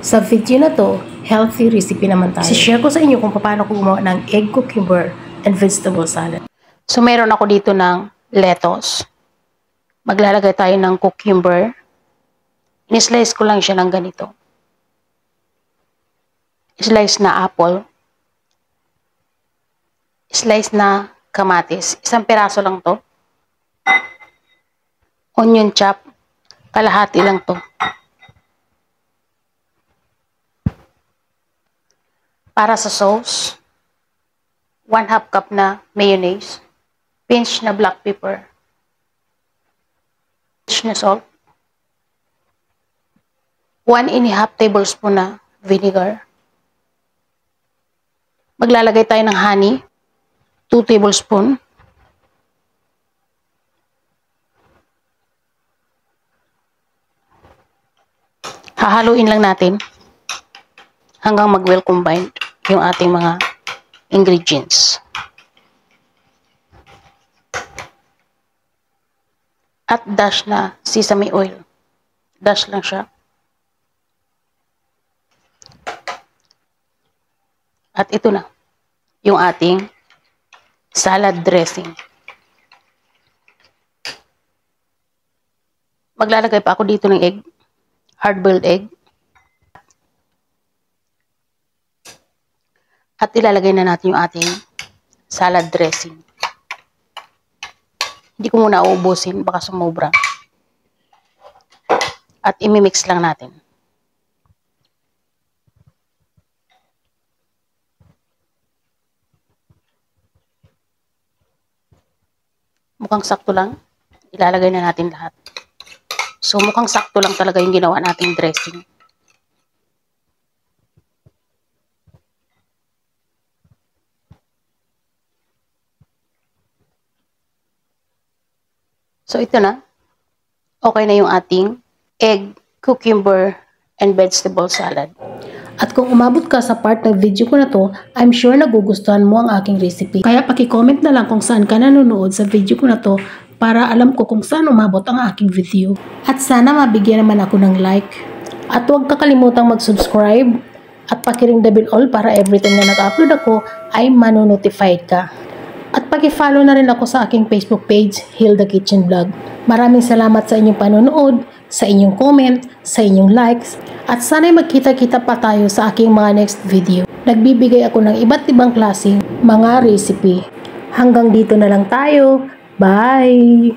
Sa video na to, healthy recipe naman tayo. I-share ko sa inyo kung paano ko gumawa ng egg cucumber and vegetable salad. So meron ako dito ng lettuce. Maglalagay tayo ng cucumber. In-slice ko lang siya ng ganito. Slice na apple. Slice na kamatis. Isang piraso lang to. Onion chop. Kalahati lang to. Para sa sauce, 1/2 cup na mayonnaise, pinch na black pepper, pinch na salt, 1½ tablespoon na vinegar. Maglalagay tayo ng honey, 2 tablespoon. Hahaluin lang natin hanggang mag-well combined yung ating mga ingredients. At dash na sesame oil. Dash lang siya. At ito na yung ating salad dressing. Maglalagay pa ako dito ng egg. Hard-boiled egg. At ilalagay na natin yung ating salad dressing. Hindi ko muna uubusin, baka sumobra. At imimix lang natin. Mukhang sakto lang. Ilalagay na natin lahat. So mukhang sakto lang talaga yung ginawa nating dressing. So ito na, okay na yung ating egg, cucumber, and vegetable salad. At kung umabot ka sa part ng video ko na to, I'm sure nagugustuhan mo ang aking recipe. Kaya paki-comment na lang kung saan ka nanonood sa video ko na to para alam ko kung saan umabot ang aking video. At sana mabigyan naman ako ng like. At huwag kakalimutang mag-subscribe at paki-ring the bell all para every time na nag-upload ako ay manonotified ka. At paki-follow na rin ako sa aking Facebook page, Hilda Kitchen Vlog. Maraming salamat sa inyong panonood, sa inyong comment, sa inyong likes, at sana'y magkita-kita pa tayo sa aking mga next video. Nagbibigay ako ng iba't ibang klaseng mga recipe. Hanggang dito na lang tayo. Bye!